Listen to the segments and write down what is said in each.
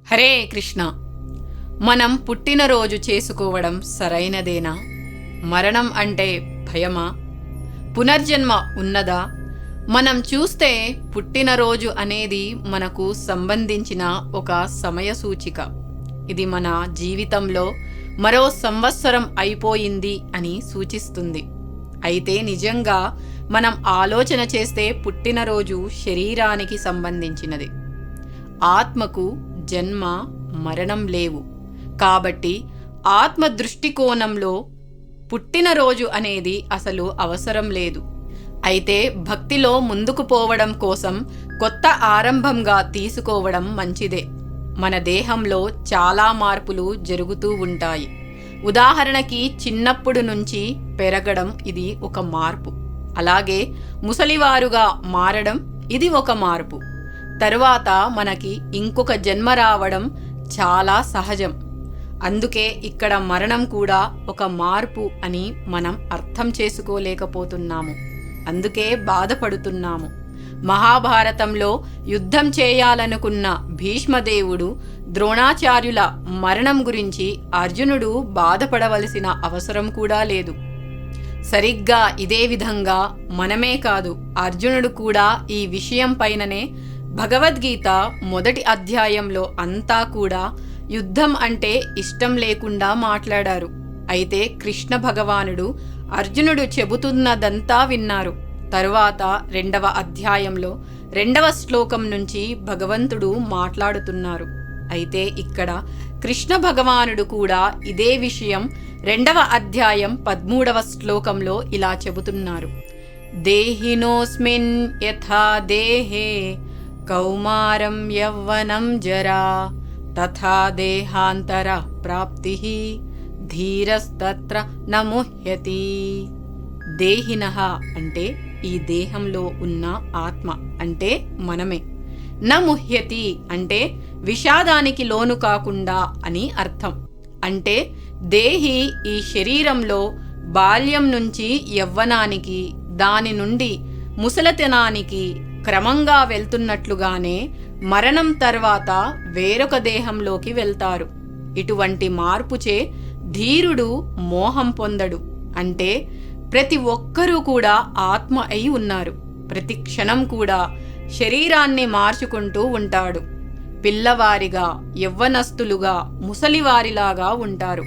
హరే కృష్ణ. మనం పుట్టినరోజు చేసుకోవడం సరైనదేనా? మరణం అంటే భయమా? పునర్జన్మ ఉన్నదా? మనం చూస్తే పుట్టినరోజు అనేది మనకు సంబంధించిన ఒక సమయ సూచిక. ఇది మన జీవితంలో మరో సంవత్సరం అయిపోయింది అని సూచిస్తుంది. అయితే నిజంగా మనం ఆలోచన చేస్తే పుట్టినరోజు శరీరానికి సంబంధించినది. ఆత్మకు జన్మ మరణం లేవు. కాబట్టి ఆత్మ దృష్టికోణంలో పుట్టినరోజు అనేది అసలు అవసరం లేదు. అయితే భక్తిలో ముందుకు పోవడం కోసం కొత్త ఆరంభంగా తీసుకోవడం మంచిదే. మన దేహంలో చాలా మార్పులు జరుగుతూ ఉంటాయి. ఉదాహరణకి చిన్నప్పుడు నుంచి పెరగడం ఇది ఒక మార్పు. అలాగే ముసలివారుగా మారడం ఇది ఒక మార్పు. తరువాత మనకి ఇంకొక జన్మ రావడం చాలా సహజం. అందుకే ఇక్కడ మరణం కూడా ఒక మార్పు అని మనం అర్థం చేసుకోలేకపోతున్నాము. అందుకే బాధపడుతున్నాము. మహాభారతంలో యుద్ధం చేయాలనుకున్న భీష్మదేవుడు ద్రోణాచార్యుల మరణం గురించి అర్జునుడు బాధపడవలసిన అవసరం కూడా లేదు. సరిగ్గా ఇదే విధంగా మనమే కాదు, అర్జునుడు కూడా ఈ విషయం పైననే భగవద్గీత మొదటి అధ్యాయంలో అంతా కూడా యుద్ధం అంటే ఇష్టం లేకుండా మాట్లాడారు. అయితే కృష్ణ భగవానుడు అర్జునుడు చెబుతున్నదంతా విన్నారు. తరువాత 2వ అధ్యాయంలో 2వ శ్లోకం నుంచి భగవంతుడు మాట్లాడుతున్నారు. అయితే ఇక్కడ కృష్ణ భగవానుడు కూడా ఇదే విషయం 2వ అధ్యాయం 13వ శ్లోకంలో ఇలా చెబుతున్నారు. దేహినోస్మిన్ యథా దేహే కౌమారం యవ్వనం జరా తథా దేహాంతర ప్రాప్తి ధీరస్తత్ర నముహ్యతి. దేహినః అంటే ఈ దేహంలో ఉన్న ఆత్మ అంటే మనమే. నముహ్యతి అంటే విషాదానికి లోను కాకుండా అని అర్థం. అంటే దేహి ఈ శరీరంలో బాల్యం నుంచి యవ్వనానికి, దాని నుండి ముసలితనానికి క్రమంగా వెళ్తున్నట్లుగానే మరణం తర్వాత వేరొక దేహంలోకి వెళ్తారు. ఇటువంటి మార్పుచే ధీరుడు మోహం పొందడు. అంటే ప్రతి ఒక్కరూ కూడా ఆత్మ అయి ఉన్నారు. ప్రతి క్షణం కూడా శరీరాన్ని మార్చుకుంటూ ఉంటాడు. పిల్లవారిగా, యవ్వనస్తులుగా, ముసలివారిలాగా ఉంటారు.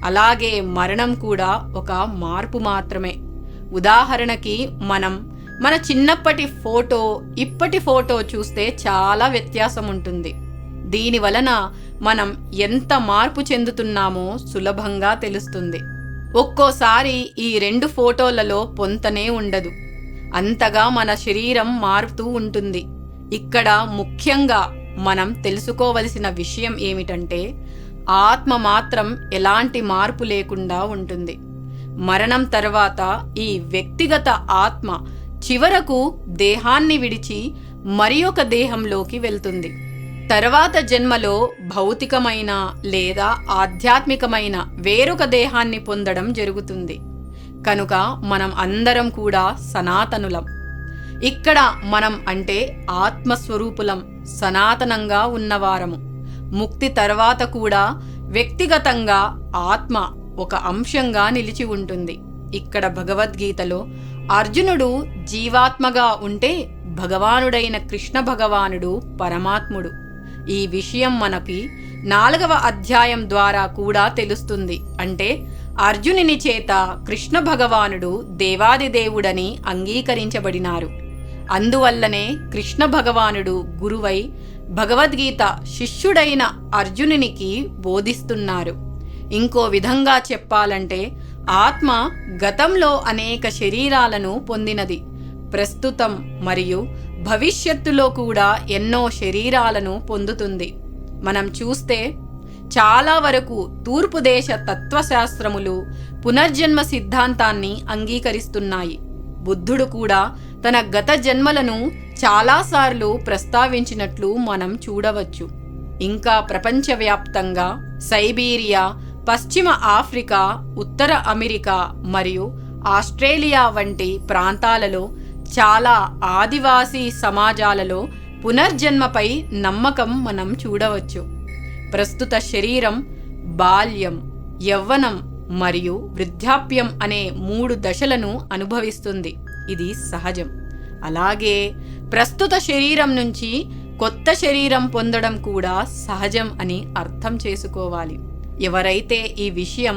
అలాగే మరణం కూడా ఒక మార్పు మాత్రమే. ఉదాహరణకి మన చిన్నప్పటి ఫోటో, ఇప్పటి ఫోటో చూస్తే చాలా వ్యత్యాసం ఉంటుంది. దీని వలన మనం ఎంత మార్పు చెందుతున్నామో సులభంగా తెలుస్తుంది. ఒక్కోసారి ఈ 2 ఫోటోలలో పొంతనే ఉండదు. అంతగా మన శరీరం మారుతూ ఉంటుంది. ఇక్కడ ముఖ్యంగా మనం తెలుసుకోవలసిన విషయం ఏమిటంటే ఆత్మ మాత్రం ఎలాంటి మార్పు లేకుండా ఉంటుంది. మరణం తర్వాత ఈ వ్యక్తిగత ఆత్మ చివరకు దేహాన్ని విడిచి మరి ఒక దేహంలోకి వెళ్తుంది. తర్వాత జన్మలో భౌతికమైన లేదా ఆధ్యాత్మికమైన వేరొక దేహాన్ని పొందడం జరుగుతుంది. కనుక మనం అందరం కూడా సనాతనులం. ఇక్కడ మనం అంటే ఆత్మస్వరూపులం, సనాతనంగా ఉన్నవారము. ముక్తి తర్వాత కూడా వ్యక్తిగతంగా ఆత్మ ఒక అంశంగా నిలిచి ఉంటుంది. ఇక్కడ భగవద్గీతలో అర్జునుడు జీవాత్మగా ఉంటే భగవానుడైన కృష్ణ భగవానుడు పరమాత్ముడు. ఈ విషయం మనకి 4వ అధ్యాయం ద్వారా కూడా తెలుస్తుంది. అంటే అర్జునుని చేత కృష్ణ భగవానుడు దేవాదిదేవుడని అంగీకరించబడినారు. అందువల్లనే కృష్ణ భగవానుడు గురువై భగవద్గీత శిష్యుడైన అర్జునునికి బోధిస్తున్నారు. ఇంకో విధంగా చెప్పాలంటే ఆత్మ గతంలో అనేక శరీరాలను పొందినది. ప్రస్తుతం మరియు భవిష్యత్తులో కూడా ఎన్నో శరీరాలను పొందుతుంది. మనం చూస్తే చాలా వరకు తూర్పు దేశ తత్వశాస్త్రములు పునర్జన్మ సిద్ధాంతాన్ని అంగీకరిస్తున్నాయి. బుద్ధుడు కూడా తన గత జన్మలను చాలాసార్లు ప్రస్తావించినట్లు మనం చూడవచ్చు. ఇంకా ప్రపంచవ్యాప్తంగా సైబీరియా, పశ్చిమ ఆఫ్రికా, ఉత్తర అమెరికా మరియు ఆస్ట్రేలియా వంటి ప్రాంతాలలో చాలా ఆదివాసీ సమాజాలలో పునర్జన్మపై నమ్మకం మనం చూడవచ్చు. ప్రస్తుత శరీరం బాల్యం, యవ్వనం మరియు వృద్ధాప్యం అనే 3 దశలను అనుభవిస్తుంది. ఇది సహజం. అలాగే ప్రస్తుత శరీరం నుంచి కొత్త శరీరం పొందడం కూడా సహజం అని అర్థం చేసుకోవాలి. ఎవరైతే ఈ విషయం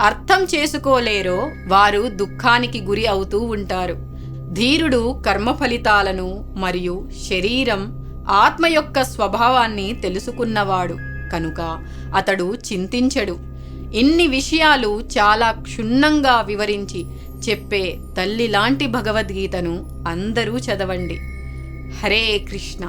అర్థం చేసుకోలేరో వారు దుఃఖానికి గురి అవుతూ ఉంటారు. ధీరుడు కర్మ ఫలితాలను మరియు శరీరం, ఆత్మ యొక్క స్వభావాన్ని తెలుసుకున్నవాడు కనుక అతడు చింతించడు. ఇన్ని విషయాలు చాలా క్షుణ్ణంగా వివరించి చెప్పే తల్లి లాంటి భగవద్గీతను అందరూ చదవండి. హరే కృష్ణ.